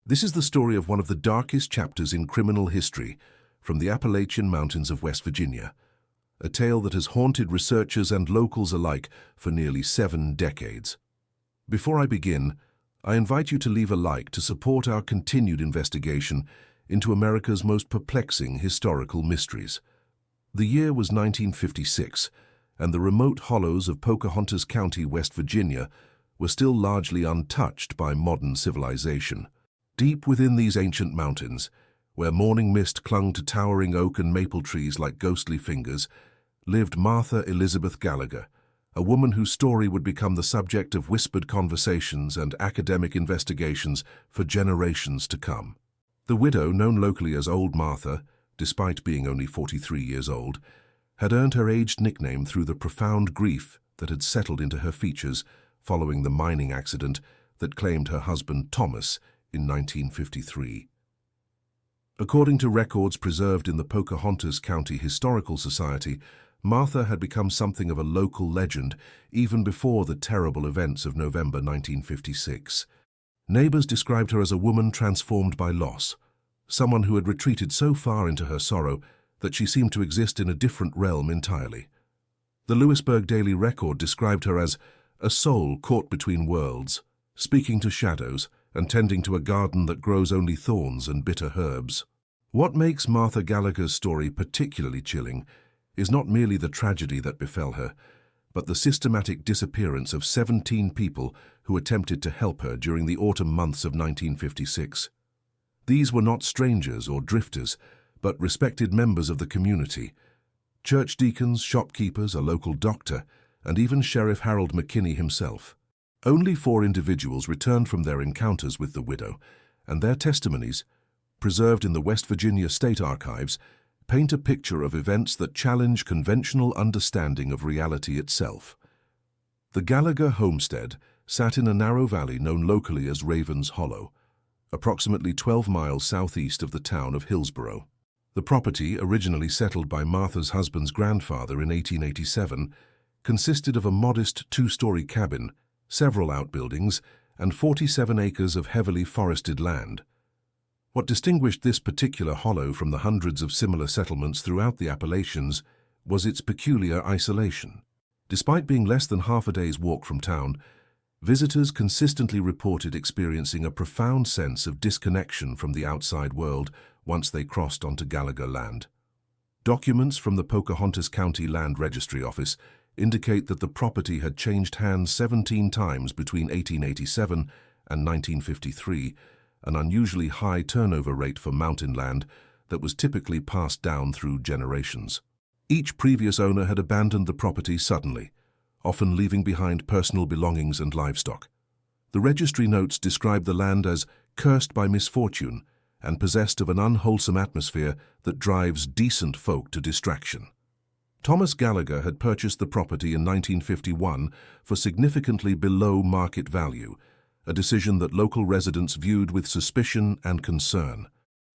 This is the story of one of the darkest chapters in criminal history from the Appalachian Mountains of West Virginia, a tale that has haunted researchers and locals alike for nearly 7 decades. Before I begin, I invite you to leave a like to support our continued investigation into America's most perplexing historical mysteries. The year was 1956, and the remote hollows of Pocahontas County, West Virginia, were still largely untouched by modern civilization. Deep within these ancient mountains, where morning mist clung to towering oak and maple trees like ghostly fingers, lived Martha Elizabeth Gallagher, a woman whose story would become the subject of whispered conversations and academic investigations for generations to come. The widow, known locally as Old Martha, despite being only 43 years old, had earned her aged nickname through the profound grief that had settled into her features following the mining accident that claimed her husband Thomas in 1953. According to records preserved in the Pocahontas County Historical Society, Martha had become something of a local legend even before the terrible events of November 1956. Neighbors described her as a woman transformed by loss, someone who had retreated so far into her sorrow that she seemed to exist in a different realm entirely. The Lewisburg Daily Record described her as a soul caught between worlds, speaking to shadows and tending to a garden that grows only thorns and bitter herbs. What makes Martha Gallagher's story particularly chilling is not merely the tragedy that befell her, but the systematic disappearance of 17 people who attempted to help her during the autumn months of 1956. These were not strangers or drifters, but respected members of the community. Church deacons, shopkeepers, a local doctor, and even Sheriff Harold McKinney himself. Only 4 individuals returned from their encounters with the widow, and their testimonies, preserved in the West Virginia State Archives, paint a picture of events that challenge conventional understanding of reality itself. The Gallagher homestead sat in a narrow valley known locally as Raven's Hollow, approximately 12 miles southeast of the town of Hillsborough. The property, originally settled by Martha's husband's grandfather in 1887, consisted of a modest 2-story cabin, several outbuildings, and 47 acres of heavily forested land. What distinguished this particular hollow from the hundreds of similar settlements throughout the Appalachians was its peculiar isolation. Despite being less than half a day's walk from town, visitors consistently reported experiencing a profound sense of disconnection from the outside world once they crossed onto Gallagher land. Documents from the Pocahontas County Land Registry Office indicate that the property had changed hands 17 times between 1887 and 1953, an unusually high turnover rate for mountain land that was typically passed down through generations. Each previous owner had abandoned the property suddenly, often leaving behind personal belongings and livestock. The registry notes describe the land as cursed by misfortune and possessed of an unwholesome atmosphere that drives decent folk to distraction. Thomas Gallagher had purchased the property in 1951 for significantly below market value, a decision that local residents viewed with suspicion and concern.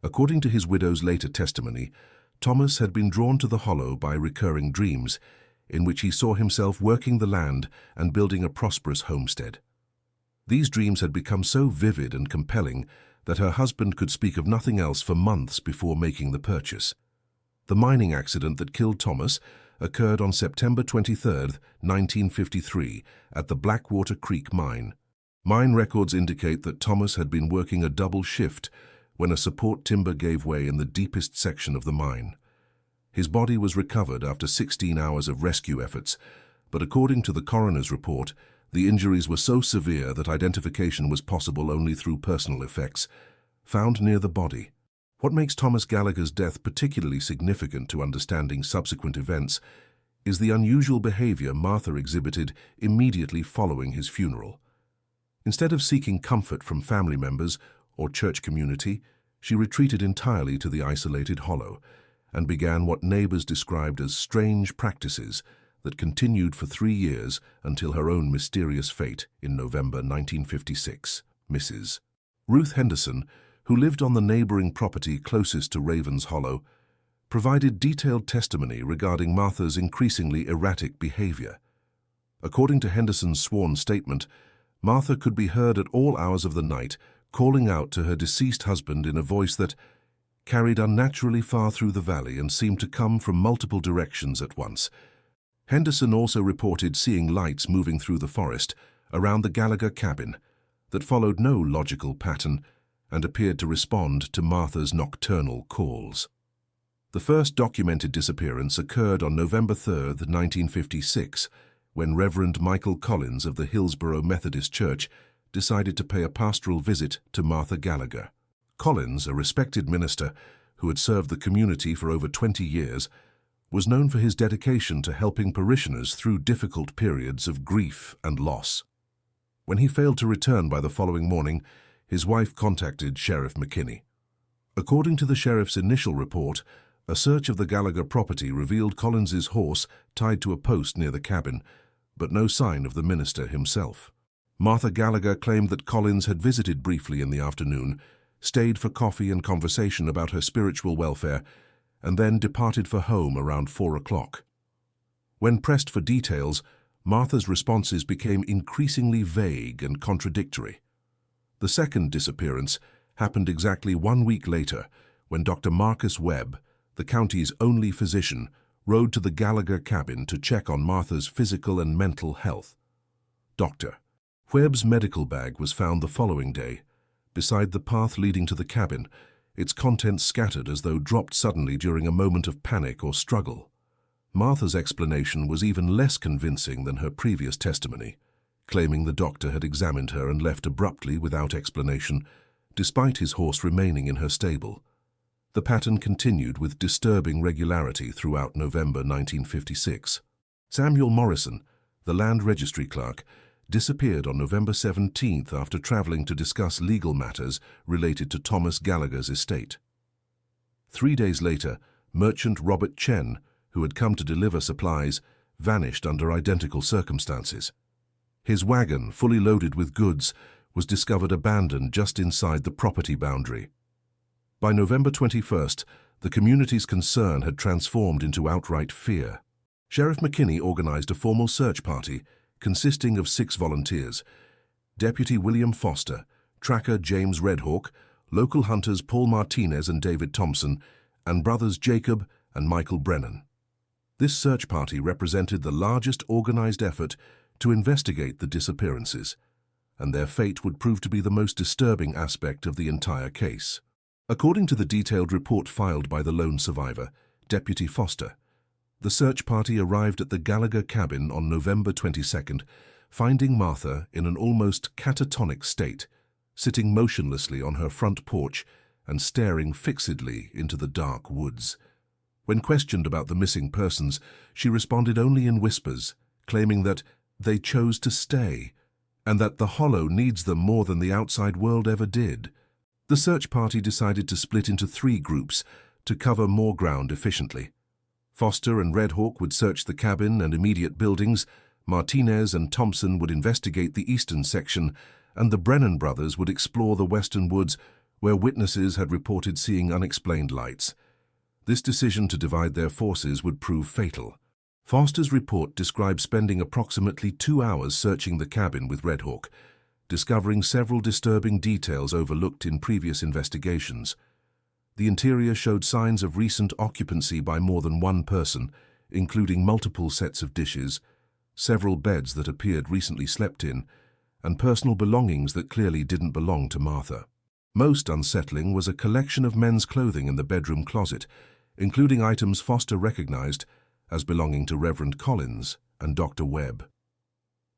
According to his widow's later testimony, Thomas had been drawn to the hollow by recurring dreams, in which he saw himself working the land and building a prosperous homestead. These dreams had become so vivid and compelling that her husband could speak of nothing else for months before making the purchase. The mining accident that killed Thomas occurred on September 23, 1953, at the Blackwater Creek mine. Mine records indicate that Thomas had been working a double shift when a support timber gave way in the deepest section of the mine. His body was recovered after 16 hours of rescue efforts, but according to the coroner's report, the injuries were so severe that identification was possible only through personal effects found near the body. What makes Thomas Gallagher's death particularly significant to understanding subsequent events is the unusual behavior Martha exhibited immediately following his funeral. Instead of seeking comfort from family members or church community, she retreated entirely to the isolated hollow and began what neighbors described as strange practices that continued for 3 years until her own mysterious fate in November 1956. Mrs. Ruth Henderson, who lived on the neighboring property closest to Raven's Hollow, provided detailed testimony regarding Martha's increasingly erratic behavior. According to Henderson's sworn statement, Martha could be heard at all hours of the night calling out to her deceased husband in a voice that carried unnaturally far through the valley and seemed to come from multiple directions at once. Henderson also reported seeing lights moving through the forest around the Gallagher cabin that followed no logical pattern and appeared to respond to Martha's nocturnal calls. The first documented disappearance occurred on November 3, 1956, when Reverend Michael Collins of the Hillsborough Methodist Church decided to pay a pastoral visit to Martha Gallagher. Collins, a respected minister who had served the community for over 20 years, was known for his dedication to helping parishioners through difficult periods of grief and loss. When he failed to return by the following morning, his wife contacted Sheriff McKinney. According to the sheriff's initial report, a search of the Gallagher property revealed Collins's horse tied to a post near the cabin, but no sign of the minister himself. Martha Gallagher claimed that Collins had visited briefly in the afternoon, stayed for coffee and conversation about her spiritual welfare, and then departed for home around 4 o'clock. When pressed for details, Martha's responses became increasingly vague and contradictory. The second disappearance happened exactly 1 week later, when Dr. Marcus Webb, the county's only physician, rode to the Gallagher cabin to check on Martha's physical and mental health. Dr. Webb's medical bag was found the following day, beside the path leading to the cabin, its contents scattered as though dropped suddenly during a moment of panic or struggle. Martha's explanation was even less convincing than her previous testimony, claiming the doctor had examined her and left abruptly without explanation, despite his horse remaining in her stable. The pattern continued with disturbing regularity throughout November 1956. Samuel Morrison, the land registry clerk, disappeared on November 17th after traveling to discuss legal matters related to Thomas Gallagher's estate. 3 days later, merchant Robert Chen, who had come to deliver supplies, vanished under identical circumstances. His wagon, fully loaded with goods, was discovered abandoned just inside the property boundary. By November 21st, the community's concern had transformed into outright fear. Sheriff McKinney organized a formal search party consisting of 6 volunteers: Deputy William Foster, tracker James Redhawk, local hunters Paul Martinez and David Thompson, and brothers Jacob and Michael Brennan. This search party represented the largest organized effort to investigate the disappearances, and their fate would prove to be the most disturbing aspect of the entire case. According to the detailed report filed by the lone survivor, Deputy Foster, the search party arrived at the Gallagher cabin on November 22nd, finding Martha in an almost catatonic state, sitting motionlessly on her front porch and staring fixedly into the dark woods. When questioned about the missing persons, she responded only in whispers, claiming that they chose to stay, and that the hollow needs them more than the outside world ever did. The search party decided to split into 3 groups to cover more ground efficiently. Foster and Redhawk would search the cabin and immediate buildings, Martinez and Thompson would investigate the eastern section, and the Brennan brothers would explore the western woods where witnesses had reported seeing unexplained lights. This decision to divide their forces would prove fatal. Foster's report described spending approximately 2 hours searching the cabin with Redhawk, discovering several disturbing details overlooked in previous investigations. The interior showed signs of recent occupancy by more than one person, including multiple sets of dishes, several beds that appeared recently slept in, and personal belongings that clearly didn't belong to Martha. Most unsettling was a collection of men's clothing in the bedroom closet, including items Foster recognized as belonging to Reverend Collins and Dr. Webb.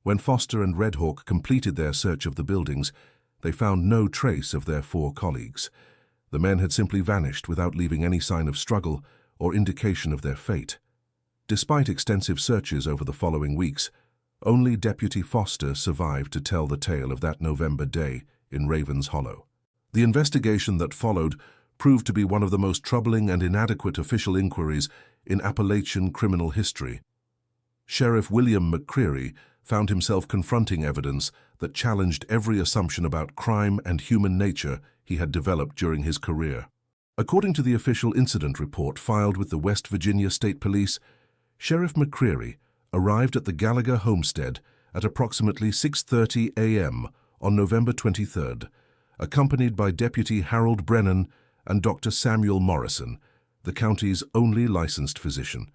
When Foster and Redhawk completed their search of the buildings, they found no trace of their 4 colleagues. The men had simply vanished without leaving any sign of struggle or indication of their fate. Despite extensive searches over the following weeks, only Deputy Foster survived to tell the tale of that November day in Ravens Hollow. The investigation that followed proved to be one of the most troubling and inadequate official inquiries in Appalachian criminal history. Sheriff William McCreary found himself confronting evidence that challenged every assumption about crime and human nature he had developed during his career. According to the official incident report filed with the West Virginia State Police, Sheriff McCreary arrived at the Gallagher homestead at approximately 6:30 a.m. on November 23rd, accompanied by Deputy Harold Brennan and Dr. Samuel Morrison, the county's only licensed physician.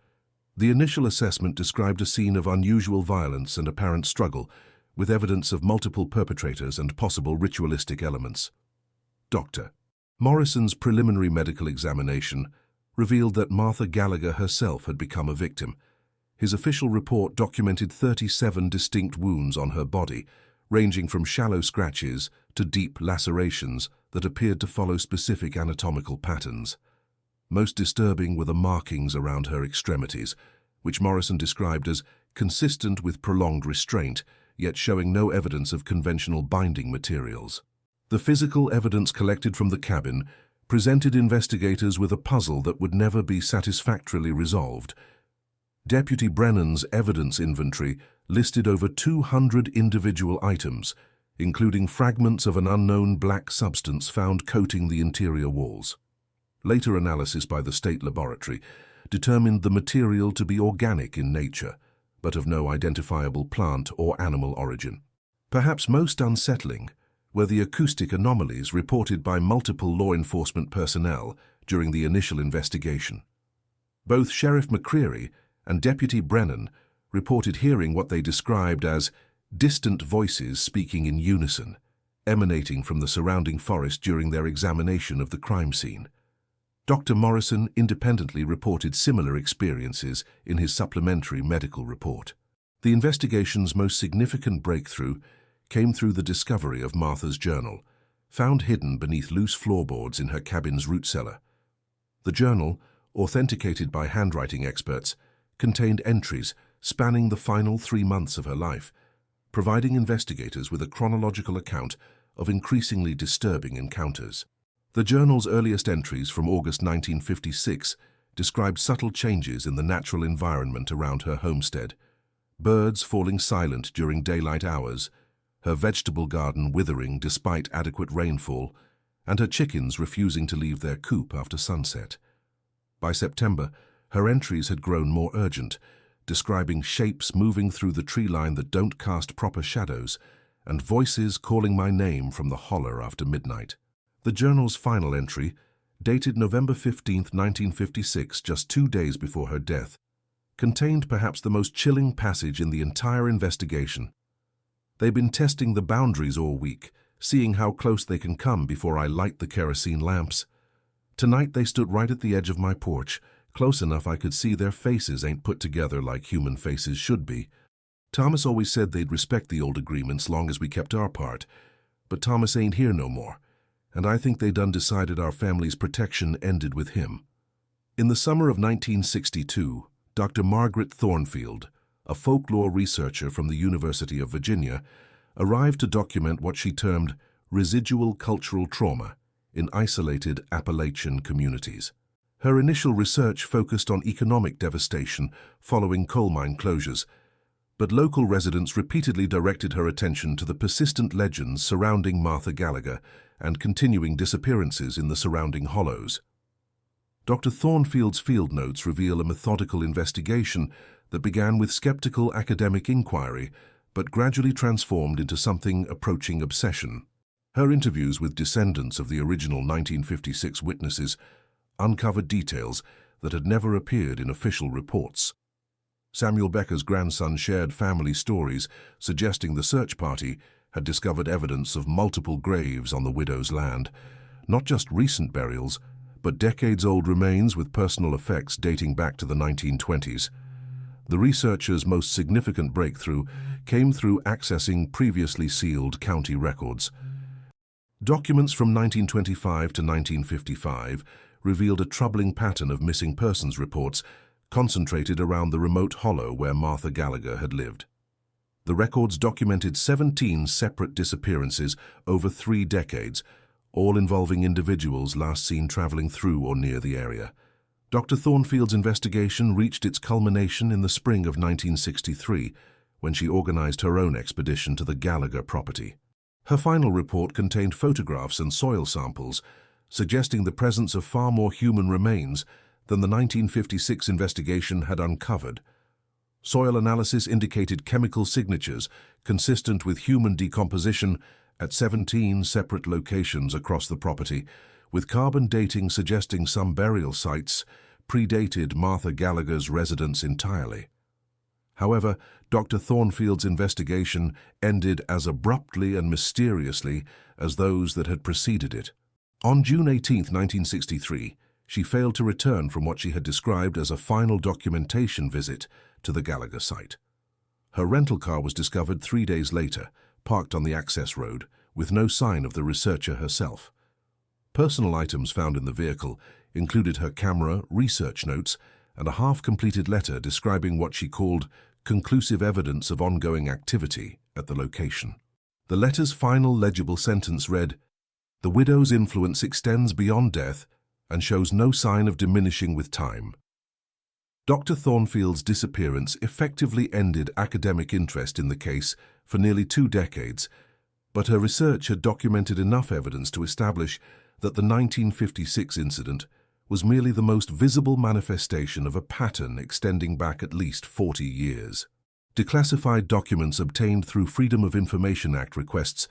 The initial assessment described a scene of unusual violence and apparent struggle, with evidence of multiple perpetrators and possible ritualistic elements. Dr. Morrison's preliminary medical examination revealed that Martha Gallagher herself had become a victim. His official report documented 37 distinct wounds on her body, ranging from shallow scratches to deep lacerations that appeared to follow specific anatomical patterns. Most disturbing were the markings around her extremities, which Morrison described as consistent with prolonged restraint, yet showing no evidence of conventional binding materials. The physical evidence collected from the cabin presented investigators with a puzzle that would never be satisfactorily resolved. Deputy Brennan's evidence inventory listed over 200 individual items, including fragments of an unknown black substance found coating the interior walls. Later analysis by the state laboratory determined the material to be organic in nature, but of no identifiable plant or animal origin. Perhaps most unsettling were the acoustic anomalies reported by multiple law enforcement personnel during the initial investigation. Both Sheriff McCreary and Deputy Brennan reported hearing what they described as distant voices speaking in unison, emanating from the surrounding forest during their examination of the crime scene. Dr. Morrison independently reported similar experiences in his supplementary medical report. The investigation's most significant breakthrough came through the discovery of Martha's journal, found hidden beneath loose floorboards in her cabin's root cellar. The journal, authenticated by handwriting experts, contained entries spanning the final 3 months of her life, providing investigators with a chronological account of increasingly disturbing encounters. The journal's earliest entries from August 1956 described subtle changes in the natural environment around her homestead: birds falling silent during daylight hours, her vegetable garden withering despite adequate rainfall, and her chickens refusing to leave their coop after sunset. By September, her entries had grown more urgent, describing shapes moving through the tree line that don't cast proper shadows, and voices calling my name from the holler after midnight. The journal's final entry, dated November 15, 1956, just 2 days before her death, contained perhaps the most chilling passage in the entire investigation. "They've been testing the boundaries all week, seeing how close they can come before I light the kerosene lamps. Tonight they stood right at the edge of my porch, close enough I could see their faces ain't put together like human faces should be. Thomas always said they'd respect the old agreements long as we kept our part, but Thomas ain't here no more, and I think they done decided our family's protection ended with him." In the summer of 1962, Dr. Margaret Thornfield, a folklore researcher from the University of Virginia, arrived to document what she termed residual cultural trauma in isolated Appalachian communities. Her initial research focused on economic devastation following coal mine closures, but local residents repeatedly directed her attention to the persistent legends surrounding Martha Gallagher and continuing disappearances in the surrounding hollows. Dr. Thornfield's field notes reveal a methodical investigation that began with skeptical academic inquiry, but gradually transformed into something approaching obsession. Her interviews with descendants of the original 1956 witnesses uncovered details that had never appeared in official reports. Samuel Becker's grandson shared family stories suggesting the search party had discovered evidence of multiple graves on the widow's land, not just recent burials, but decades-old remains with personal effects dating back to the 1920s. The researchers' most significant breakthrough came through accessing previously sealed county records. Documents from 1925 to 1955 revealed a troubling pattern of missing persons reports concentrated around the remote hollow where Martha Gallagher had lived. The records documented 17 separate disappearances over 3 decades, all involving individuals last seen traveling through or near the area. Dr. Thornfield's investigation reached its culmination in the spring of 1963, when she organized her own expedition to the Gallagher property. Her final report contained photographs and soil samples, suggesting the presence of far more human remains than the 1956 investigation had uncovered. Soil analysis indicated chemical signatures consistent with human decomposition at 17 separate locations across the property, with carbon dating suggesting some burial sites predated Martha Gallagher's residence entirely. However, Dr. Thornfield's investigation ended as abruptly and mysteriously as those that had preceded it. On June 18, 1963, she failed to return from what she had described as a final documentation visit to the Gallagher site. Her rental car was discovered 3 days later, parked on the access road, with no sign of the researcher herself. Personal items found in the vehicle included her camera, research notes, and a half-completed letter describing what she called conclusive evidence of ongoing activity at the location. The letter's final legible sentence read, "The widow's influence extends beyond death and shows no sign of diminishing with time." Dr. Thornfield's disappearance effectively ended academic interest in the case for nearly 2 decades, but her research had documented enough evidence to establish that the 1956 incident was merely the most visible manifestation of a pattern extending back at least 40 years. Declassified documents obtained through Freedom of Information Act requests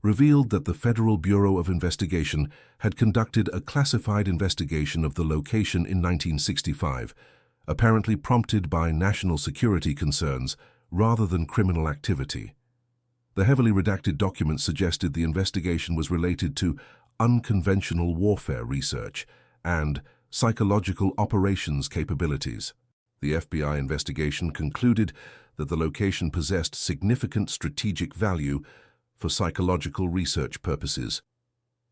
revealed that the Federal Bureau of Investigation had conducted a classified investigation of the location in 1965, apparently prompted by national security concerns rather than criminal activity. The heavily redacted documents suggested the investigation was related to unconventional warfare research and psychological operations capabilities. The FBI investigation concluded that the location possessed significant strategic value for psychological research purposes.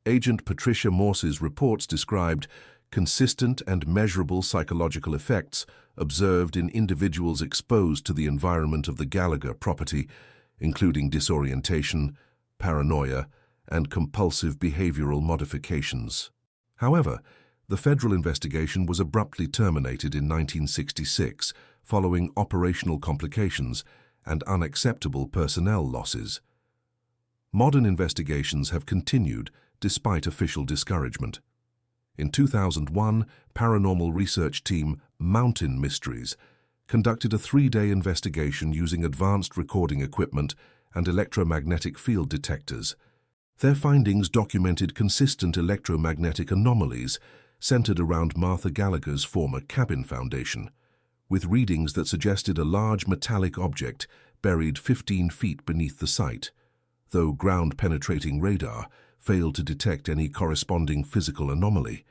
Agent Patricia Morse's reports described consistent and measurable psychological effects observed in individuals exposed to the environment of the Gallagher property, including disorientation, paranoia, and compulsive behavioral modifications. However, the federal investigation was abruptly terminated in 1966 following operational complications and unacceptable personnel losses. Modern investigations have continued despite official discouragement. In 2001, paranormal research team Mountain Mysteries conducted a 3-day investigation using advanced recording equipment and electromagnetic field detectors. Their findings documented consistent electromagnetic anomalies centered around Martha Gallagher's former cabin foundation, with readings that suggested a large metallic object buried 15 feet beneath the site, though ground-penetrating radar failed to detect any corresponding physical anomaly.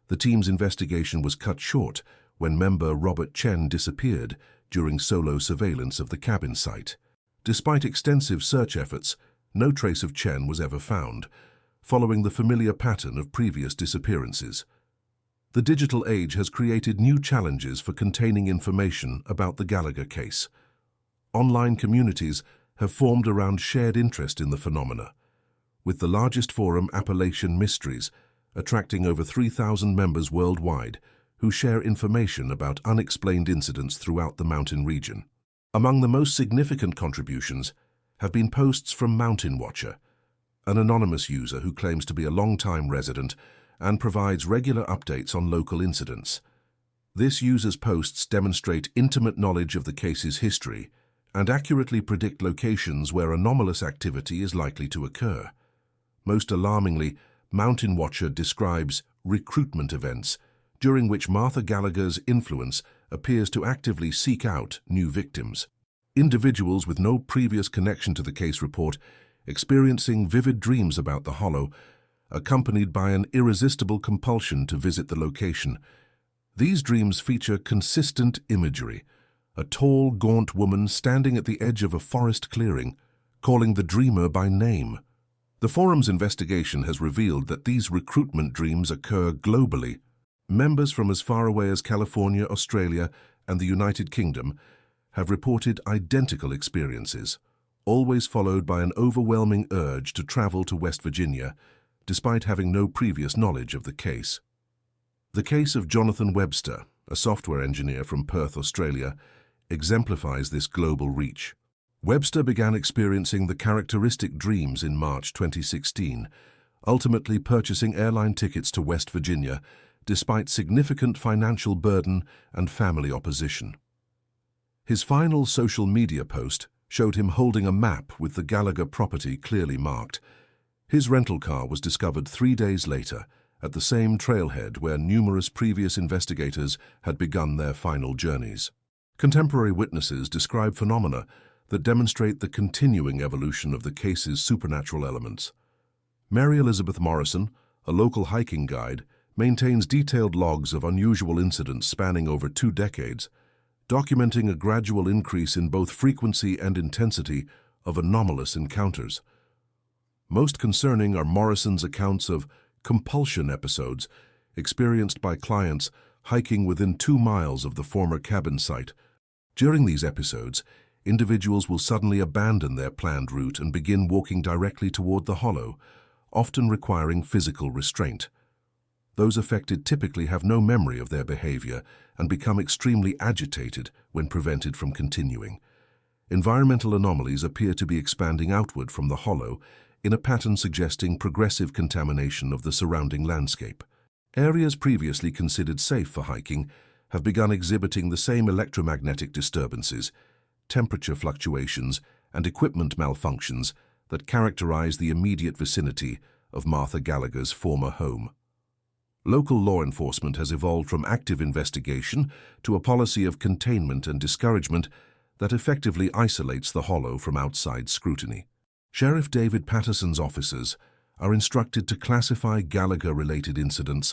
The team's investigation was cut short when member Robert Chen disappeared during solo surveillance of the cabin site. Despite extensive search efforts, no trace of Chen was ever found, following the familiar pattern of previous disappearances. The digital age has created new challenges for containing information about the Gallagher case. Online communities have formed around shared interest in the phenomena, with the largest forum, Appalachian Mysteries, attracting over 3,000 members worldwide who share information about unexplained incidents throughout the mountain region. Among the most significant contributions have been posts from Mountain Watcher, an anonymous user who claims to be a long-time resident and provides regular updates on local incidents. This user's posts demonstrate intimate knowledge of the case's history and accurately predict locations where anomalous activity is likely to occur. Most alarmingly, Mountain Watcher describes recruitment events during which Martha Gallagher's influence appears to actively seek out new victims. Individuals with no previous connection to the case report experiencing vivid dreams about the hollow, accompanied by an irresistible compulsion to visit the location. These dreams feature consistent imagery: a tall, gaunt woman standing at the edge of a forest clearing, calling the dreamer by name. The forum's investigation has revealed that these recruitment dreams occur globally. Members from as far away as California, Australia, and the United Kingdom have reported identical experiences, always followed by an overwhelming urge to travel to West Virginia, despite having no previous knowledge of the case. The case of Jonathan Webster, a software engineer from Perth, Australia, exemplifies this global reach. Webster began experiencing the characteristic dreams in March 2016, ultimately purchasing airline tickets to West Virginia despite significant financial burden and family opposition. His final social media post, showed him holding a map with the Gallagher property clearly marked. His rental car was discovered 3 days later at the same trailhead where numerous previous investigators had begun their final journeys. Contemporary witnesses describe phenomena that demonstrate the continuing evolution of the case's supernatural elements. Mary Elizabeth Morrison, a local hiking guide, maintains detailed logs of unusual incidents spanning over 2 decades, documenting a gradual increase in both frequency and intensity of anomalous encounters. Most concerning are Morrison's accounts of compulsion episodes experienced by clients hiking within 2 miles of the former cabin site. During these episodes, individuals will suddenly abandon their planned route and begin walking directly toward the hollow, often requiring physical restraint. Those affected typically have no memory of their behavior and become extremely agitated when prevented from continuing. Environmental anomalies appear to be expanding outward from the hollow in a pattern suggesting progressive contamination of the surrounding landscape. Areas previously considered safe for hiking have begun exhibiting the same electromagnetic disturbances, temperature fluctuations, and equipment malfunctions that characterize the immediate vicinity of Martha Gallagher's former home. Local law enforcement has evolved from active investigation to a policy of containment and discouragement that effectively isolates the hollow from outside scrutiny. Sheriff David Patterson's officers are instructed to classify Gallagher-related incidents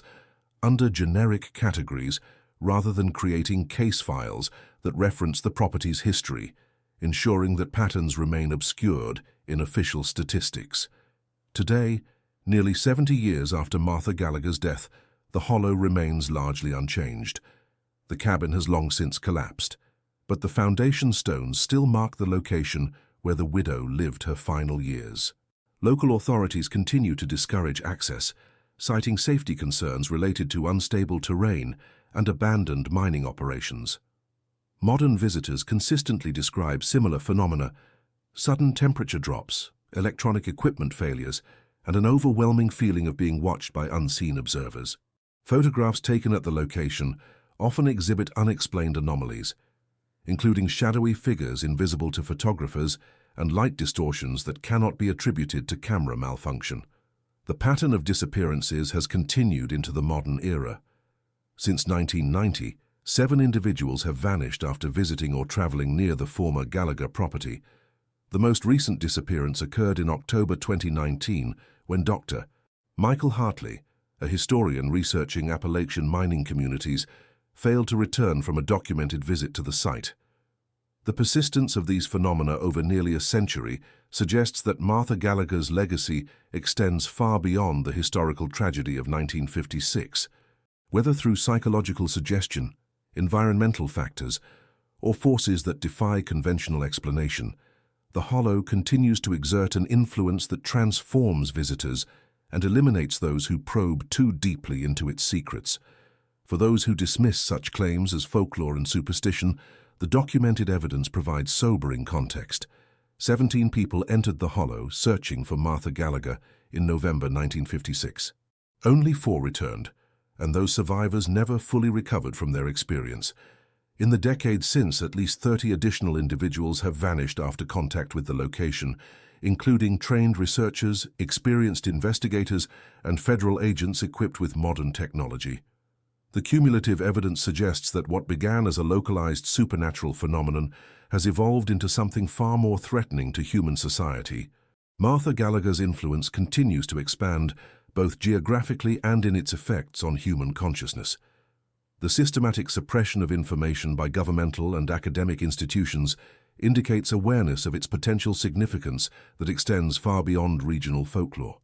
under generic categories rather than creating case files that reference the property's history, ensuring that patterns remain obscured in official statistics. Today, nearly 70 years after Martha Gallagher's death, the hollow remains largely unchanged. The cabin has long since collapsed, but the foundation stones still mark the location where the widow lived her final years. Local authorities continue to discourage access, citing safety concerns related to unstable terrain and abandoned mining operations. Modern visitors consistently describe similar phenomena: sudden temperature drops, electronic equipment failures, and an overwhelming feeling of being watched by unseen observers. Photographs taken at the location often exhibit unexplained anomalies, including shadowy figures invisible to photographers and light distortions that cannot be attributed to camera malfunction. The pattern of disappearances has continued into the modern era. Since 1990, 7 individuals have vanished after visiting or traveling near the former Gallagher property. The most recent disappearance occurred in October 2019 when Dr. Michael Hartley, a historian researching Appalachian mining communities, failed to return from a documented visit to the site. The persistence of these phenomena over nearly a century suggests that Martha Gallagher's legacy extends far beyond the historical tragedy of 1956. Whether through psychological suggestion, environmental factors, or forces that defy conventional explanation, the hollow continues to exert an influence that transforms visitors and eliminates those who probe too deeply into its secrets. For those who dismiss such claims as folklore and superstition, the documented evidence provides sobering context. 17 people entered the hollow searching for Martha Gallagher in November 1956. Only 4 returned, and those survivors never fully recovered from their experience. In the decades since, at least 30 additional individuals have vanished after contact with the location, including trained researchers, experienced investigators, and federal agents equipped with modern technology. The cumulative evidence suggests that what began as a localized supernatural phenomenon has evolved into something far more threatening to human society. Martha Gallagher's influence continues to expand, both geographically and in its effects on human consciousness. The systematic suppression of information by governmental and academic institutions indicates awareness of its potential significance that extends far beyond regional folklore.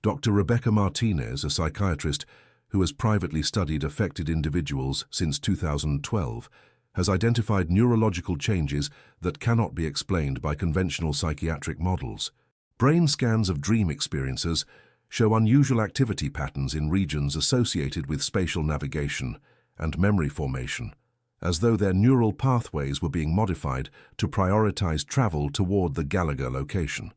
Dr. Rebecca Martinez, a psychiatrist who has privately studied affected individuals since 2012, has identified neurological changes that cannot be explained by conventional psychiatric models. Brain scans of dream experiences show unusual activity patterns in regions associated with spatial navigation and memory formation, as though their neural pathways were being modified to prioritize travel toward the Gallagher location.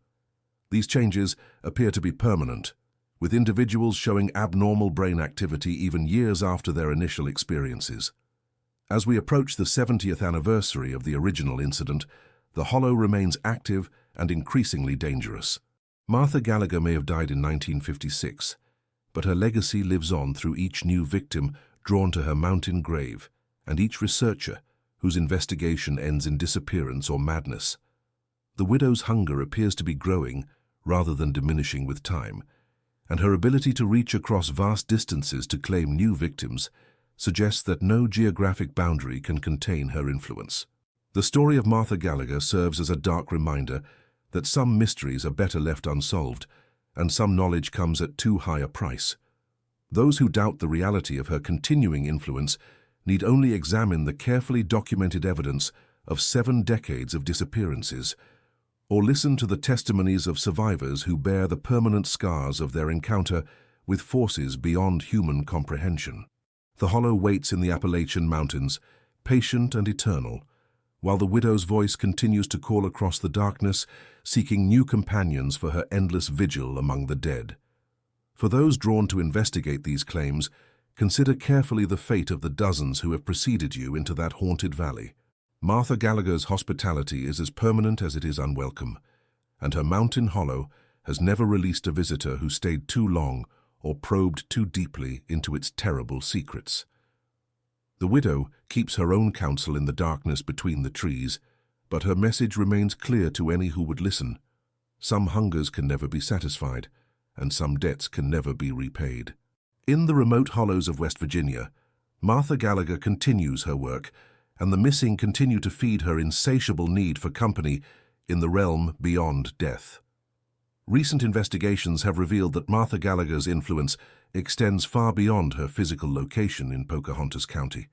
These changes appear to be permanent, with individuals showing abnormal brain activity even years after their initial experiences. As we approach the 70th anniversary of the original incident, the hollow remains active and increasingly dangerous. Martha Gallagher may have died in 1956, but her legacy lives on through each new victim drawn to her mountain grave and each researcher whose investigation ends in disappearance or madness. The widow's hunger appears to be growing rather than diminishing with time, and her ability to reach across vast distances to claim new victims suggests that no geographic boundary can contain her influence. The story of Martha Gallagher serves as a dark reminder that some mysteries are better left unsolved, and some knowledge comes at too high a price. Those who doubt the reality of her continuing influence need only examine the carefully documented evidence of 7 decades of disappearances, or listen to the testimonies of survivors who bear the permanent scars of their encounter with forces beyond human comprehension. The hollow waits in the Appalachian Mountains, patient and eternal, while the widow's voice continues to call across the darkness, seeking new companions for her endless vigil among the dead. For those drawn to investigate these claims, consider carefully the fate of the dozens who have preceded you into that haunted valley. Martha Gallagher's hospitality is as permanent as it is unwelcome, and her mountain hollow has never released a visitor who stayed too long or probed too deeply into its terrible secrets. The widow keeps her own counsel in the darkness between the trees, but her message remains clear to any who would listen. Some hungers can never be satisfied, and some debts can never be repaid. In the remote hollows of West Virginia, Martha Gallagher continues her work, and the missing continue to feed her insatiable need for company in the realm beyond death. Recent investigations have revealed that Martha Gallagher's influence extends far beyond her physical location in Pocahontas County.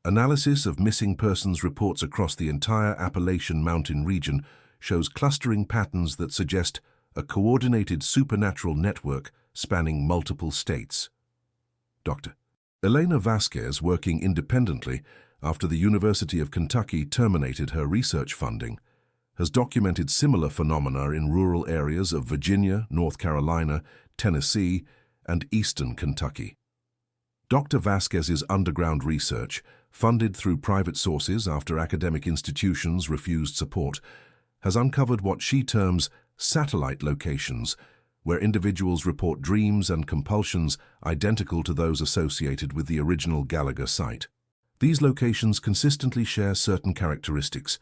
Analysis of missing persons reports across the entire Appalachian Mountain region shows clustering patterns that suggest a coordinated supernatural network spanning multiple states. Dr. Elena Vasquez, working independently after the University of Kentucky terminated her research funding, has documented similar phenomena in rural areas of Virginia, North Carolina, Tennessee, and eastern Kentucky. Dr. Vasquez's underground research, funded through private sources after academic institutions refused support, has uncovered what she terms satellite locations, where individuals report dreams and compulsions identical to those associated with the original Gallagher site. These locations consistently share certain characteristics: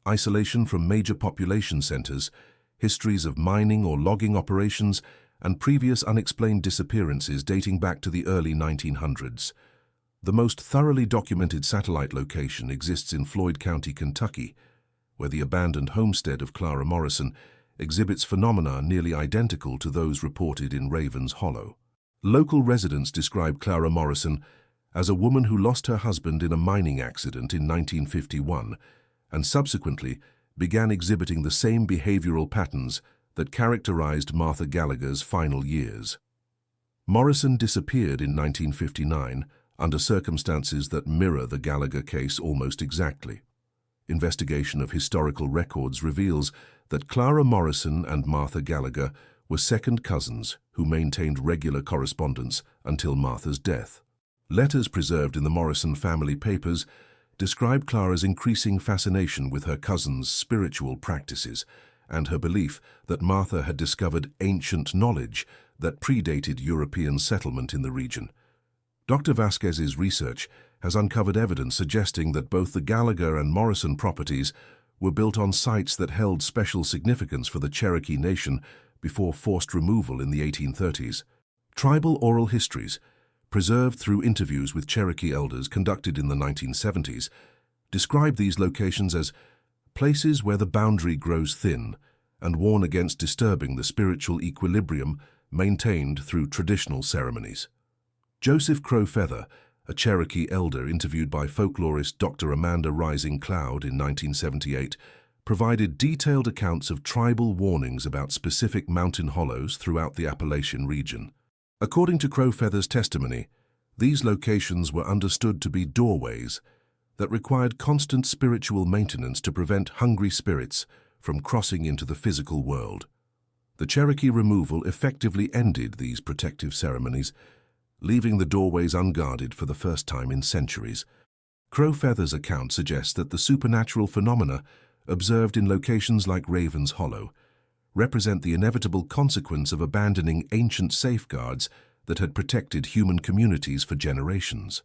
isolation from major population centers, histories of mining or logging operations, and previous unexplained disappearances dating back to the early 1900s. The most thoroughly documented satellite location exists in Floyd County, Kentucky, where the abandoned homestead of Clara Morrison exhibits phenomena nearly identical to those reported in Raven's Hollow. Local residents describe Clara Morrison as a woman who lost her husband in a mining accident in 1951 and subsequently began exhibiting the same behavioral patterns that characterized Martha Gallagher's final years. Morrison disappeared in 1959 under circumstances that mirror the Gallagher case almost exactly. Investigation of historical records reveals that Clara Morrison and Martha Gallagher were second cousins who maintained regular correspondence until Martha's death. Letters preserved in the Morrison family papers describe Clara's increasing fascination with her cousin's spiritual practices and her belief that Martha had discovered ancient knowledge that predated European settlement in the region. Dr. Vasquez's research has uncovered evidence suggesting that both the Gallagher and Morrison properties were built on sites that held special significance for the Cherokee Nation before forced removal in the 1830s. Tribal oral histories, preserved through interviews with Cherokee elders conducted in the 1970s, describe these locations as places where the boundary grows thin and warn against disturbing the spiritual equilibrium maintained through traditional ceremonies. Joseph Crow Feather, a Cherokee elder interviewed by folklorist Dr. Amanda Rising Cloud in 1978, provided detailed accounts of tribal warnings about specific mountain hollows throughout the Appalachian region. According to Crow Feather's testimony, these locations were understood to be doorways that required constant spiritual maintenance to prevent hungry spirits from crossing into the physical world. The Cherokee removal effectively ended these protective ceremonies, leaving the doorways unguarded for the first time in centuries. Crow Feather's account suggests that the supernatural phenomena observed in locations like Ravens Hollow, represent the inevitable consequence of abandoning ancient safeguards that had protected human communities for generations.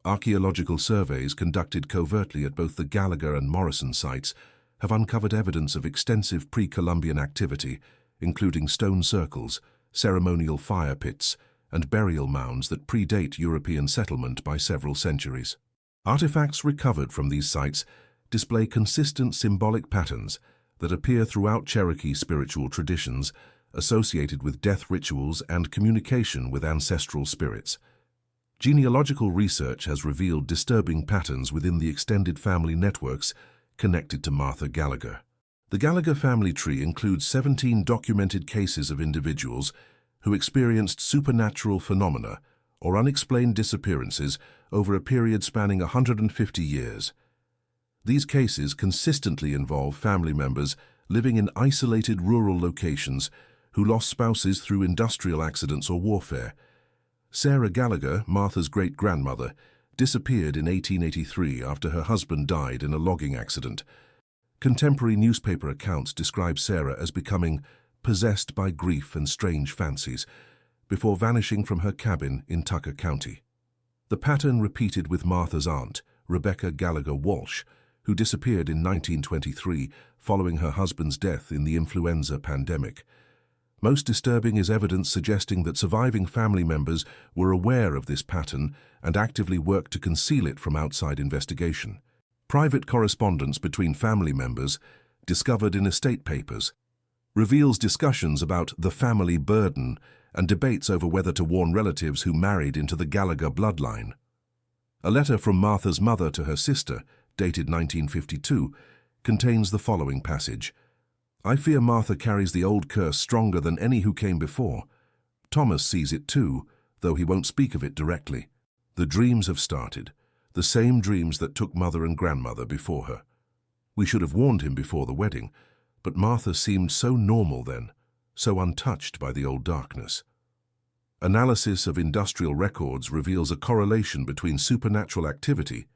Archaeological surveys conducted covertly at both the Gallagher and Morrison sites have uncovered evidence of extensive pre-Columbian activity, including stone circles, ceremonial fire pits, and burial mounds that predate European settlement by several centuries. Artifacts recovered from these sites display consistent symbolic patterns that appear throughout Cherokee spiritual traditions associated with death rituals and communication with ancestral spirits. Genealogical research has revealed disturbing patterns within the extended family networks connected to Martha Gallagher. The Gallagher family tree includes 17 documented cases of individuals who experienced supernatural phenomena or unexplained disappearances over a period spanning 150 years. These cases consistently involve family members living in isolated rural locations who lost spouses through industrial accidents or warfare. Sarah Gallagher, Martha's great-grandmother, disappeared in 1883 after her husband died in a logging accident. Contemporary newspaper accounts describe Sarah as becoming possessed by grief and strange fancies before vanishing from her cabin in Tucker County. The pattern repeated with Martha's aunt, Rebecca Gallagher Walsh, who disappeared in 1923 following her husband's death in the influenza pandemic. Most disturbing is evidence suggesting that surviving family members were aware of this pattern and actively worked to conceal it from outside investigation. Private correspondence between family members, discovered in estate papers, reveals discussions about the family burden and debates over whether to warn relatives who married into the Gallagher bloodline. A letter from Martha's mother to her sister, dated 1952, contains the following passage. "I fear Martha carries the old curse stronger than any who came before. Thomas sees it too, though he won't speak of it directly. The dreams have started, the same dreams that took mother and grandmother before her. We should have warned him before the wedding, but Martha seemed so normal then, so untouched by the old darkness." Analysis of industrial records reveals a correlation between supernatural activity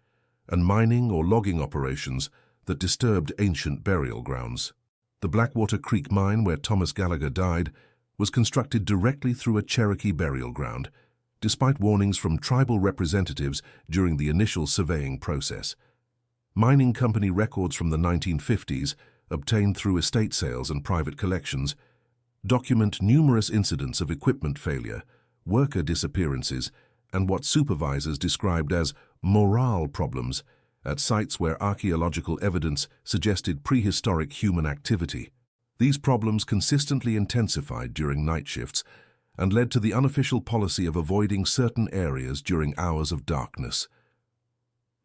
and mining or logging operations that disturbed ancient burial grounds. The Blackwater Creek mine where Thomas Gallagher died was constructed directly through a Cherokee burial ground, despite warnings from tribal representatives during the initial surveying process. Mining company records from the 1950s, obtained through estate sales and private collections, document numerous incidents of equipment failure, worker disappearances, and what supervisors described as morale problems at sites where archaeological evidence suggested prehistoric human activity. These problems consistently intensified during night shifts and led to the unofficial policy of avoiding certain areas during hours of darkness.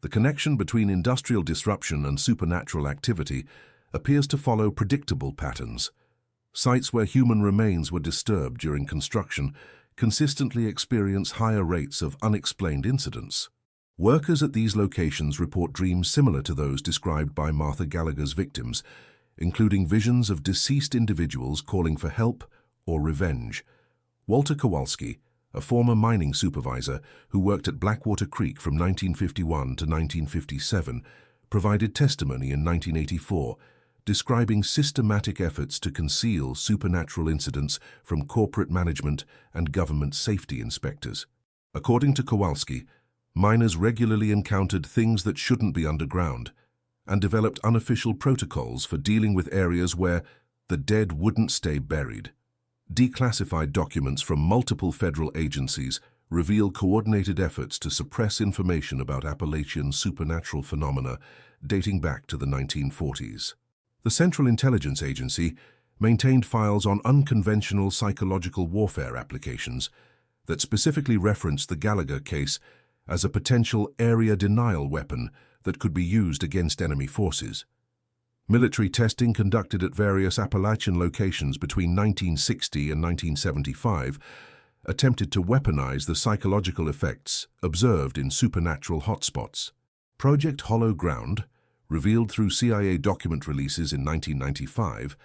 The connection between industrial disruption and supernatural activity appears to follow predictable patterns. Sites where human remains were disturbed during construction consistently experience higher rates of unexplained incidents. Workers at these locations report dreams similar to those described by Martha Gallagher's victims, including visions of deceased individuals calling for help or revenge. Walter Kowalski, a former mining supervisor who worked at Blackwater Creek from 1951 to 1957, provided testimony in 1984, describing systematic efforts to conceal supernatural incidents from corporate management and government safety inspectors. According to Kowalski, miners regularly encountered things that shouldn't be underground and developed unofficial protocols for dealing with areas where the dead wouldn't stay buried. Declassified documents from multiple federal agencies reveal coordinated efforts to suppress information about Appalachian supernatural phenomena dating back to the 1940s. The Central Intelligence Agency maintained files on unconventional psychological warfare applications that specifically referenced the Gallagher case as a potential area denial weapon that could be used against enemy forces. Military testing conducted at various Appalachian locations between 1960 and 1975 attempted to weaponize the psychological effects observed in supernatural hotspots. Project Hollow Ground, revealed through CIA document releases in 1995,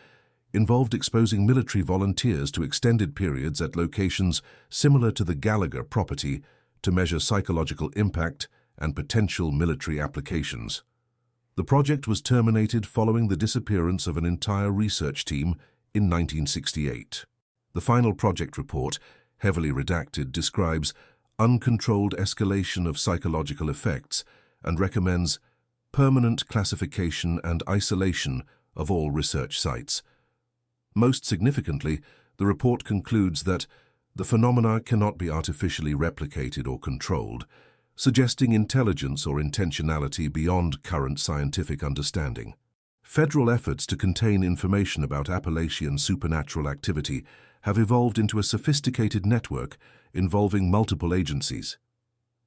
involved exposing military volunteers to extended periods at locations similar to the Gallagher property to measure psychological impact and potential military applications. The project was terminated following the disappearance of an entire research team in 1968. The final project report, heavily redacted, describes uncontrolled escalation of psychological effects and recommends permanent classification and isolation of all research sites. Most significantly, the report concludes that the phenomena cannot be artificially replicated or controlled, suggesting intelligence or intentionality beyond current scientific understanding. Federal efforts to contain information about Appalachian supernatural activity have evolved into a sophisticated network involving multiple agencies.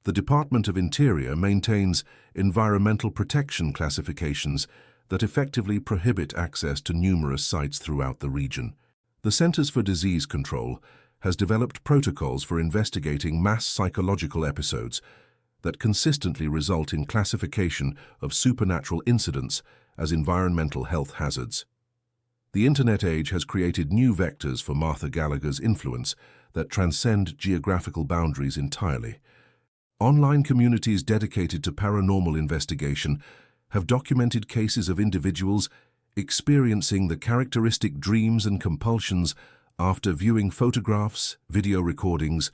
The Department of Interior maintains environmental protection classifications that effectively prohibit access to numerous sites throughout the region. The Centers for Disease Control has developed protocols for investigating mass psychological episodes that consistently result in classification of supernatural incidents as environmental health hazards. The Internet age has created new vectors for Martha Gallagher's influence that transcend geographical boundaries entirely. Online communities dedicated to paranormal investigation have documented cases of individuals experiencing the characteristic dreams and compulsions after viewing photographs, video recordings,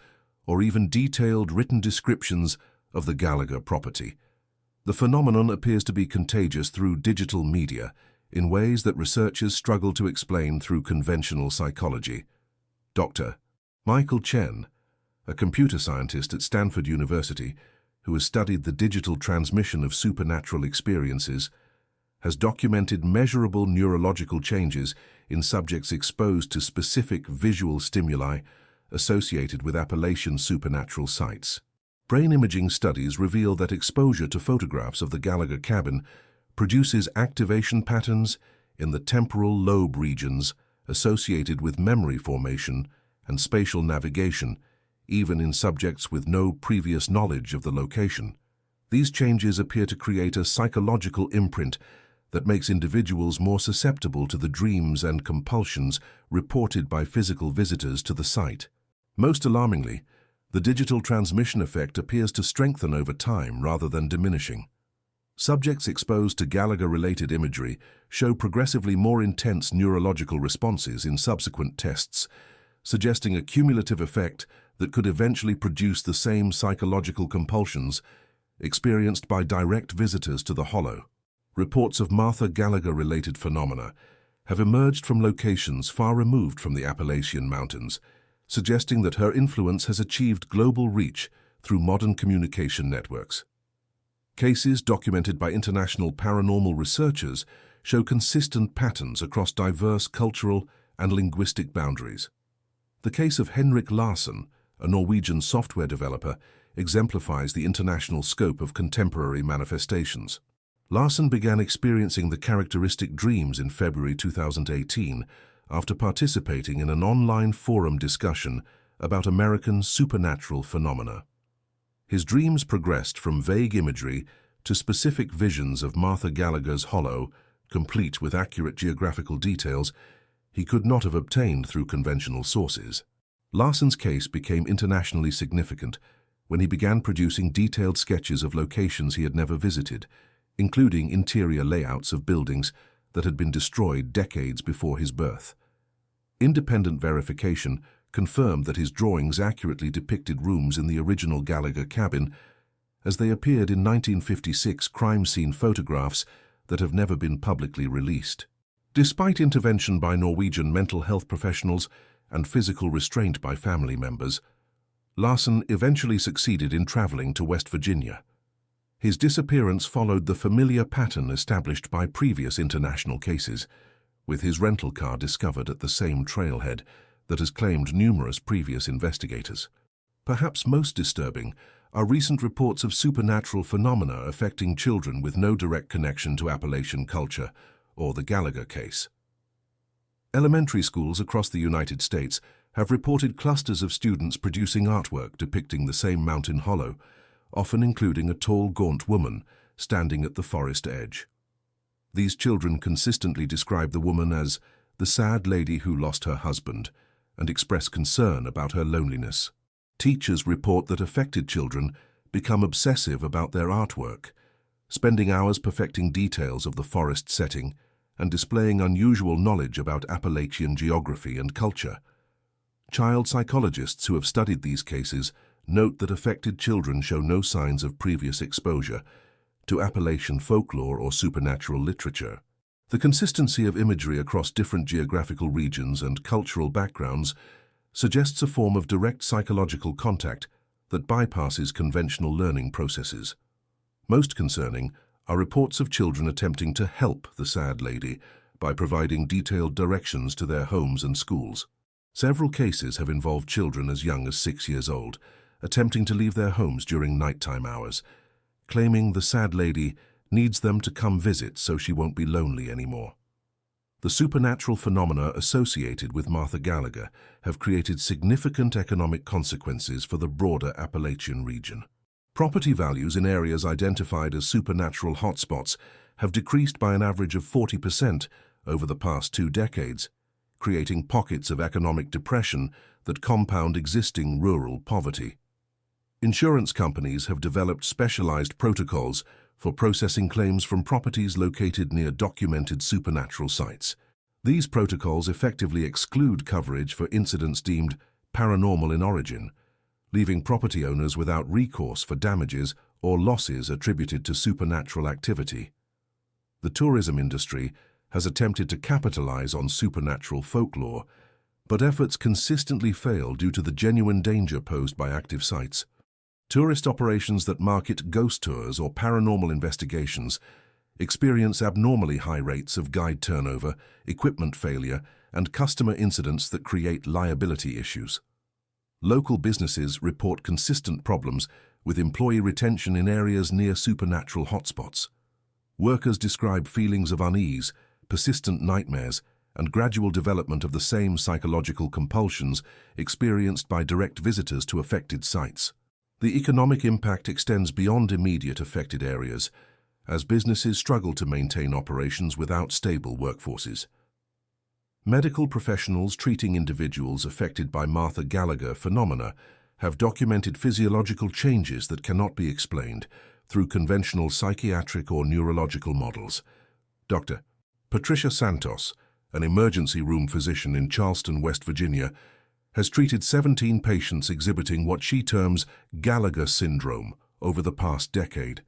or even detailed written descriptions of the Gallagher property. The phenomenon appears to be contagious through digital media in ways that researchers struggle to explain through conventional psychology. Dr. Michael Chen, a computer scientist at Stanford University who has studied the digital transmission of supernatural experiences, has documented measurable neurological changes in subjects exposed to specific visual stimuli associated with Appalachian supernatural sites. Brain imaging studies reveal that exposure to photographs of the Gallagher cabin produces activation patterns in the temporal lobe regions associated with memory formation and spatial navigation, even in subjects with no previous knowledge of the location. These changes appear to create a psychological imprint that makes individuals more susceptible to the dreams and compulsions reported by physical visitors to the site. Most alarmingly, the digital transmission effect appears to strengthen over time rather than diminishing. Subjects exposed to Gallagher-related imagery show progressively more intense neurological responses in subsequent tests, suggesting a cumulative effect that could eventually produce the same psychological compulsions experienced by direct visitors to the Hollow. Reports of Martha Gallagher-related phenomena have emerged from locations far removed from the Appalachian Mountains, suggesting that her influence has achieved global reach through modern communication networks. Cases documented by international paranormal researchers show consistent patterns across diverse cultural and linguistic boundaries. The case of Henrik Larsen, a Norwegian software developer, exemplifies the international scope of contemporary manifestations. Larsen began experiencing the characteristic dreams in February 2018 after participating in an online forum discussion about American supernatural phenomena. His dreams progressed from vague imagery to specific visions of Martha Gallagher's Hollow, complete with accurate geographical details he could not have obtained through conventional sources. Larsen's case became internationally significant when he began producing detailed sketches of locations he had never visited, including interior layouts of buildings that had been destroyed decades before his birth. Independent verification confirmed that his drawings accurately depicted rooms in the original Gallagher cabin as they appeared in 1956 crime scene photographs that have never been publicly released. Despite intervention by Norwegian mental health professionals and physical restraint by family members, Larsen eventually succeeded in traveling to West Virginia. His disappearance followed the familiar pattern established by previous international cases, with his rental car discovered at the same trailhead that has claimed numerous previous investigators. Perhaps most disturbing are recent reports of supernatural phenomena affecting children with no direct connection to Appalachian culture or the Gallagher case. Elementary schools across the United States have reported clusters of students producing artwork depicting the same mountain hollow, often including a tall, gaunt woman standing at the forest edge. These children consistently describe the woman as the sad lady who lost her husband and express concern about her loneliness. Teachers report that affected children become obsessive about their artwork, spending hours perfecting details of the forest setting and displaying unusual knowledge about Appalachian geography and culture. Child psychologists who have studied these cases note that affected children show no signs of previous exposure to Appalachian folklore or supernatural literature. The consistency of imagery across different geographical regions and cultural backgrounds suggests a form of direct psychological contact that bypasses conventional learning processes. Most concerning are reports of children attempting to help the sad lady by providing detailed directions to their homes and schools. Several cases have involved children as young as 6 years old, attempting to leave their homes during nighttime hours, claiming the sad lady needs them to come visit so she won't be lonely anymore. The supernatural phenomena associated with Martha Gallagher have created significant economic consequences for the broader Appalachian region. Property values in areas identified as supernatural hotspots have decreased by an average of 40% over the past 2 decades, creating pockets of economic depression that compound existing rural poverty. Insurance companies have developed specialized protocols for processing claims from properties located near documented supernatural sites. These protocols effectively exclude coverage for incidents deemed paranormal in origin, leaving property owners without recourse for damages or losses attributed to supernatural activity. The tourism industry has attempted to capitalize on supernatural folklore, but efforts consistently fail due to the genuine danger posed by active sites. Tourist operations that market ghost tours or paranormal investigations experience abnormally high rates of guide turnover, equipment failure, and customer incidents that create liability issues. Local businesses report consistent problems with employee retention in areas near supernatural hotspots. Workers describe feelings of unease, persistent nightmares, and gradual development of the same psychological compulsions experienced by direct visitors to affected sites. The economic impact extends beyond immediate affected areas, as businesses struggle to maintain operations without stable workforces. Medical professionals treating individuals affected by Martha Gallagher phenomena have documented physiological changes that cannot be explained through conventional psychiatric or neurological models. Dr. Patricia Santos, an emergency room physician in Charleston, West Virginia, has treated 17 patients exhibiting what she terms Gallagher syndrome over the past decade.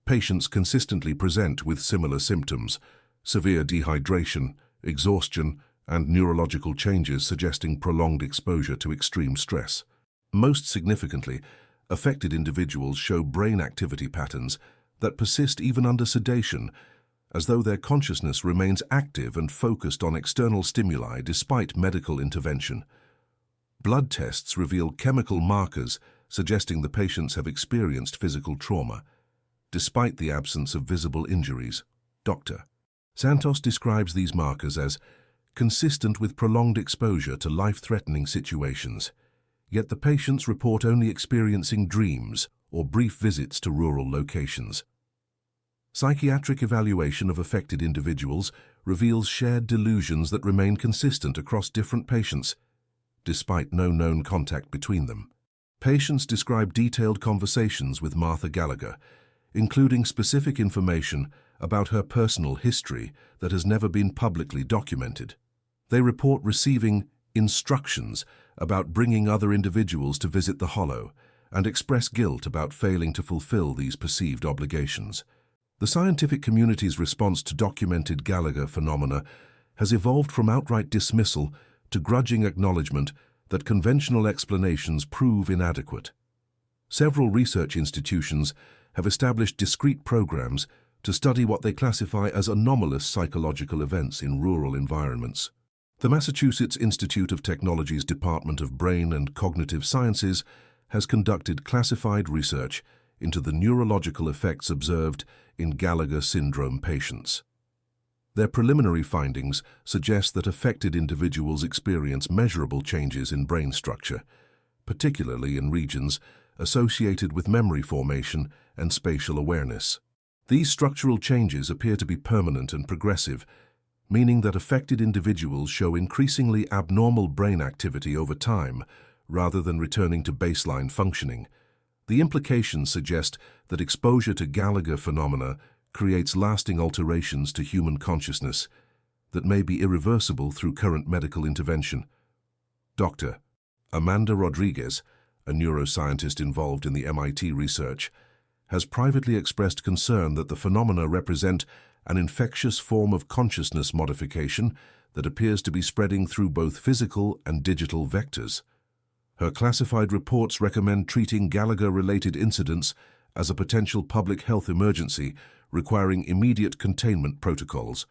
Patients consistently present with similar symptoms: severe dehydration, exhaustion, and neurological changes suggesting prolonged exposure to extreme stress. Most significantly, affected individuals show brain activity patterns that persist even under sedation, as though their consciousness remains active and focused on external stimuli despite medical intervention. Blood tests reveal chemical markers suggesting the patients have experienced physical trauma, despite the absence of visible injuries. Dr. Santos describes these markers as consistent with prolonged exposure to life-threatening situations, yet the patients report only experiencing dreams or brief visits to rural locations. Psychiatric evaluation of affected individuals reveals shared delusions that remain consistent across different patients, despite no known contact between them. Patients describe detailed conversations with Martha Gallagher, including specific information about her personal history that has never been publicly documented. They report receiving instructions about bringing other individuals to visit the hollow and express guilt about failing to fulfill these perceived obligations. The scientific community's response to documented Gallagher phenomena has evolved from outright dismissal to grudging acknowledgement that conventional explanations prove inadequate. Several research institutions have established discrete programs to study what they classify as anomalous psychological events in rural environments. The Massachusetts Institute of Technology's Department of Brain and Cognitive Sciences has conducted classified research into the neurological effects observed in Gallagher syndrome patients. Their preliminary findings suggest that affected individuals experience measurable changes in brain structure, particularly in regions associated with memory formation and spatial awareness. These structural changes appear to be permanent and progressive, meaning that affected individuals show increasingly abnormal brain activity over time rather than returning to baseline functioning. The implications suggest that exposure to Gallagher phenomena creates lasting alterations to human consciousness that may be irreversible through current medical intervention. Dr. Amanda Rodriguez, a neuroscientist involved in the MIT research, has privately expressed concern that the phenomena represent an infectious form of consciousness modification that appears to be spreading through both physical and digital vectors. Her classified reports recommend treating Gallagher-related incidents as a potential public health emergency requiring immediate containment protocols.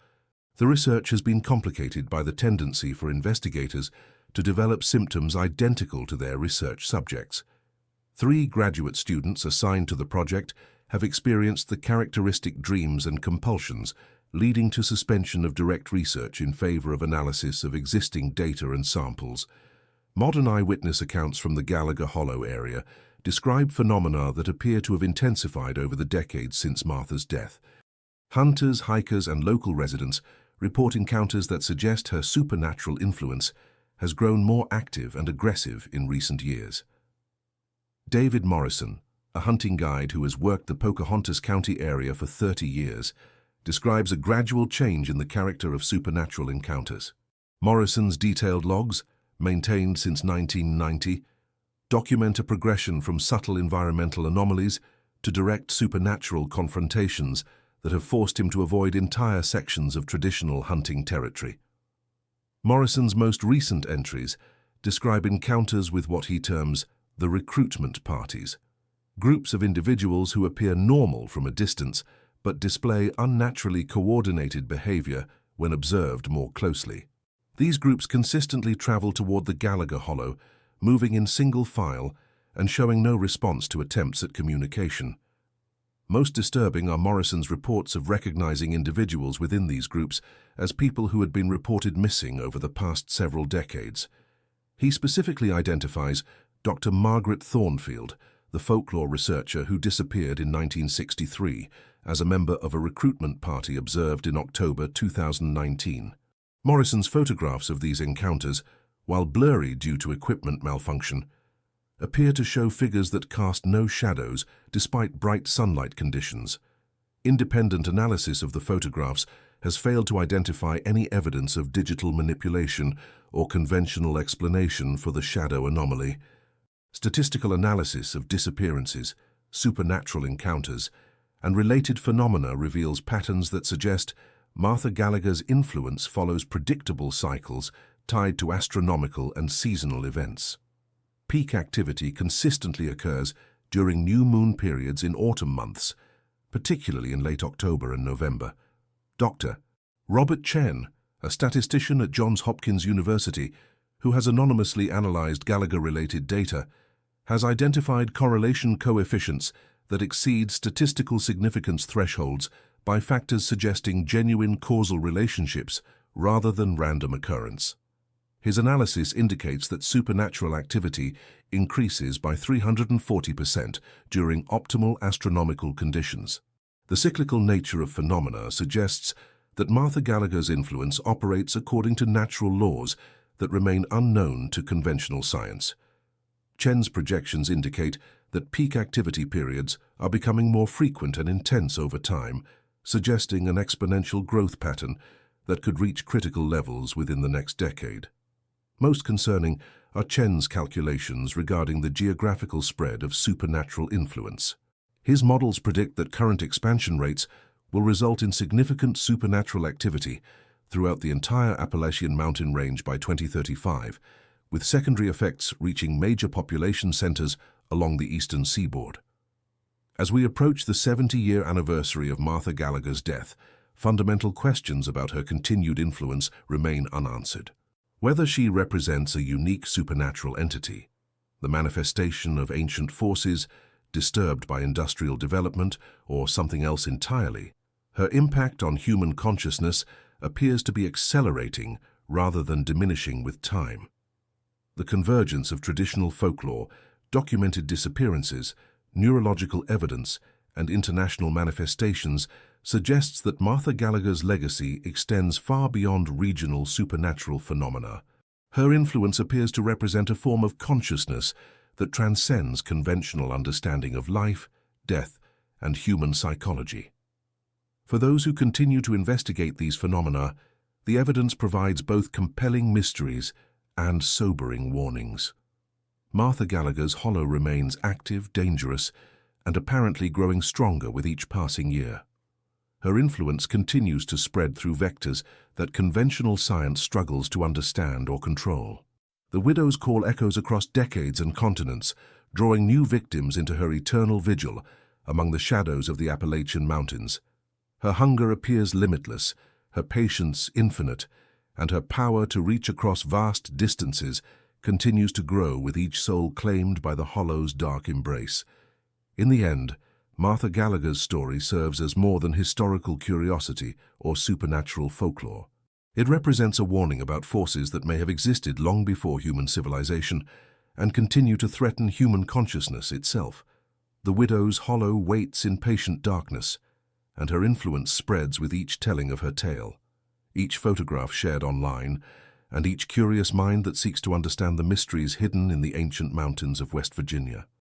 The research has been complicated by the tendency for investigators to develop symptoms identical to their research subjects. 3 graduate students assigned to the project have experienced the characteristic dreams and compulsions, leading to suspension of direct research in favor of analysis of existing data and samples. Modern eyewitness accounts from the Gallagher Hollow area describe phenomena that appear to have intensified over the decades since Martha's death. Hunters, hikers, and local residents report encounters that suggest her supernatural influence has grown more active and aggressive in recent years. David Morrison, a hunting guide who has worked the Pocahontas County area for 30 years, describes a gradual change in the character of supernatural encounters. Morrison's detailed logs, maintained since 1990, document a progression from subtle environmental anomalies to direct supernatural confrontations that have forced him to avoid entire sections of traditional hunting territory. Morrison's most recent entries describe encounters with what he terms the recruitment parties, groups of individuals who appear normal from a distance but display unnaturally coordinated behavior when observed more closely. These groups consistently travel toward the Gallagher Hollow, moving in single file and showing no response to attempts at communication. Most disturbing are Morrison's reports of recognizing individuals within these groups as people who had been reported missing over the past several decades. He specifically identifies Dr. Margaret Thornfield, the folklore researcher who disappeared in 1963, as a member of a recruitment party observed in October 2019. Morrison's photographs of these encounters, while blurry due to equipment malfunction, appear to show figures that cast no shadows despite bright sunlight conditions. Independent analysis of the photographs has failed to identify any evidence of digital manipulation or conventional explanation for the shadow anomaly. Statistical analysis of disappearances, supernatural encounters, and related phenomena reveals patterns that suggest Martha Gallagher's influence follows predictable cycles tied to astronomical and seasonal events. Peak activity consistently occurs during new moon periods in autumn months, particularly in late October and November. Dr. Robert Chen, a statistician at Johns Hopkins University who has anonymously analyzed Gallagher-related data, has identified correlation coefficients that exceed statistical significance thresholds by factors suggesting genuine causal relationships rather than random occurrence. His analysis indicates that supernatural activity increases by 340% during optimal astronomical conditions. The cyclical nature of phenomena suggests that Martha Gallagher's influence operates according to natural laws that remain unknown to conventional science. Chen's projections indicate that peak activity periods are becoming more frequent and intense over time, suggesting an exponential growth pattern that could reach critical levels within the next decade. Most concerning are Chen's calculations regarding the geographical spread of supernatural influence. His models predict that current expansion rates will result in significant supernatural activity throughout the entire Appalachian Mountain range by 2035, with secondary effects reaching major population centers along the eastern seaboard. As we approach the 70-year anniversary of Martha Gallagher's death, fundamental questions about her continued influence remain unanswered. Whether she represents a unique supernatural entity, the manifestation of ancient forces disturbed by industrial development, or something else entirely, her impact on human consciousness appears to be accelerating rather than diminishing with time. The convergence of traditional folklore, documented disappearances, neurological evidence, and international manifestations suggests that Martha Gallagher's legacy extends far beyond regional supernatural phenomena. Her influence appears to represent a form of consciousness that transcends conventional understanding of life, death, and human psychology. For those who continue to investigate these phenomena, the evidence provides both compelling mysteries and sobering warnings. Martha Gallagher's hollow remains active, dangerous, and apparently growing stronger with each passing year. Her influence continues to spread through vectors that conventional science struggles to understand or control. The widow's call echoes across decades and continents, drawing new victims into her eternal vigil among the shadows of the Appalachian Mountains. Her hunger appears limitless, her patience infinite, and her power to reach across vast distances continues to grow with each soul claimed by the hollow's dark embrace. In the end, Martha Gallagher's story serves as more than historical curiosity or supernatural folklore. It represents a warning about forces that may have existed long before human civilization and continue to threaten human consciousness itself. The widow's hollow waits in patient darkness, and her influence spreads with each telling of her tale, each photograph shared online, and each curious mind that seeks to understand the mysteries hidden in the ancient mountains of West Virginia.